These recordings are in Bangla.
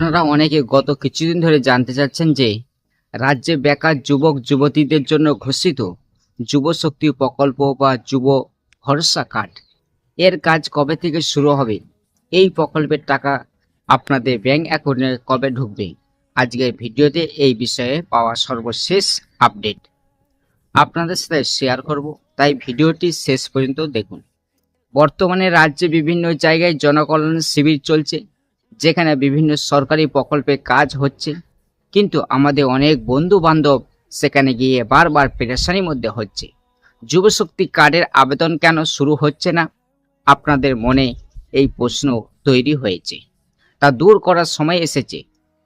আপনারা অনেকে গত কিছুদিন ধরে জানতে চাচ্ছেন যে রাজ্যে বেকার যুবক যুবতীদের জন্য ঘোষিত যুব শক্তি প্রকল্প বা যুব ভরসা কার্ড এর কাজ কবে থেকে শুরু হবে, এই প্রকল্পের টাকা আপনাদের ব্যাংক অ্যাকাউন্টে কবে ঢুকবে, আজকের ভিডিওতে এই বিষয়ে পাওয়া সর্বশেষ আপডেট আপনাদের সাথে শেয়ার করব, তাই ভিডিওটি শেষ পর্যন্ত দেখুন। বর্তমানে রাজ্যে বিভিন্ন জায়গায় জনকল্যাণ শিবির চলছে, যেখানে বিভিন্ন সরকারি প্রকল্পে কাজ হচ্ছে, কিন্তু আমাদের অনেক বন্ধু বান্ধব সেখানে গিয়ে বারবার পেরেশানির মধ্যে হচ্ছে। যুবশক্তি কার্ডের আবেদন কেন শুরু হচ্ছে না, আপনাদের মনে এই প্রশ্ন তৈরি হয়েছে। তা দূর করার সময় এসেছে।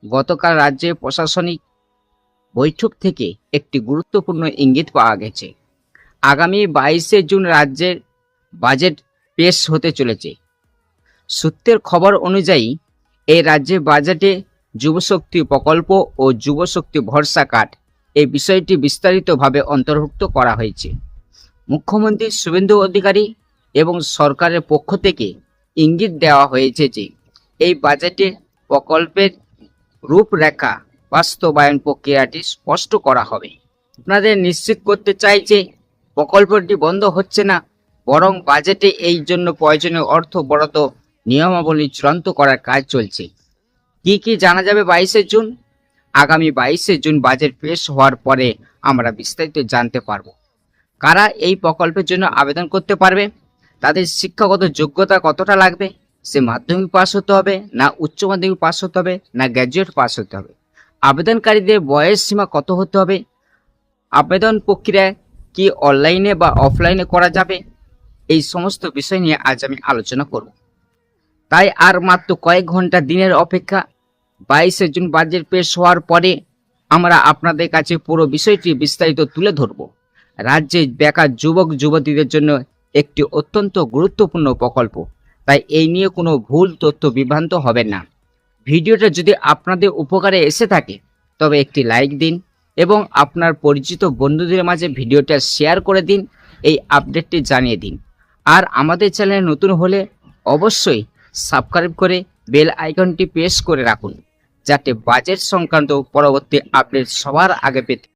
গতকাল রাজ্যের প্রশাসনিক বৈঠক থেকে একটি গুরুত্বপূর্ণ ইঙ্গিত পাওয়া গেছে। আগামী 22শে জুন রাজ্যের বাজেট পেশ হতে চলেছে। সূত্রের খবর অনুযায়ী এই রাজ্যের বাজেটে যুবশক্তি প্রকল্প ও যুবশক্তি ভরসা কার্ড এই বিষয়টি বিস্তারিতভাবে অন্তর্ভুক্ত করা হয়েছে। মুখ্যমন্ত্রী শুভেন্দু অধিকারী এবং সরকারের পক্ষ থেকে ইঙ্গিত দেওয়া হয়েছে যে এই বাজেটে প্রকল্পের রূপরেখা বাস্তবায়ন প্রক্রিয়াটি স্পষ্ট করা হবে। আপনাদের নিশ্চিত করতে চাই যে প্রকল্পটি বন্ধ হচ্ছে না, বরং বাজেটে এই জন্য প্রয়োজনীয় অর্থ বরাদ্দ নিয়মাবলী চূড়ান্ত করার কাজ চলছে। কি কি জানা যাবে 22শে জুন? আগামী 22শে জুন বাজেট পেশ হওয়ার পরে আমরা বিস্তারিত জানতে পারব। কারা এই প্রকল্পের জন্য আবেদন করতে পারবে, তাদের শিক্ষাগত যোগ্যতা কতটা লাগবে, সে মাধ্যমিক পাস হতে হবে না উচ্চ মাধ্যমিক পাস হতে হবে না গ্র্যাজুয়েট পাস হতে হবে, আবেদনকারীদের বয়স সীমা কত হতে হবে, আবেদন প্রক্রিয়া কি অনলাইনে বা অফলাইনে করা যাবে, এই সমস্ত বিষয় নিয়ে আজ আমি আলোচনা করব। তাই আর মাত্র কয়েক ঘন্টা দিনের অপেক্ষা। 22শে জুন বাজেট পেশ হওয়ার পরে আমরা আপনাদের কাছে পুরো বিষয়টি বিস্তারিত তুলে ধরব। রাজ্যে বেকার যুবক যুবতীদের জন্য একটি অত্যন্ত গুরুত্বপূর্ণ প্রকল্প, তাই এই নিয়ে কোনো ভুল তথ্য বিভ্রান্ত হবেন না। ভিডিওটা যদি আপনাদের উপকারে এসে থাকে তবে একটি লাইক দিন এবং আপনার পরিচিত বন্ধুদের মাঝে ভিডিওটা শেয়ার করে দিন, এই আপডেটটি জানিয়ে দিন। আর আমাদের চ্যানেলে নতুন হলে অবশ্যই সাবস্ক্রাইব করে বেল আইকনটি প্রেস করে রাখুন, যাতে বাজেট সংক্রান্ত পরবর্তী আপডেট সবার আগে পেতে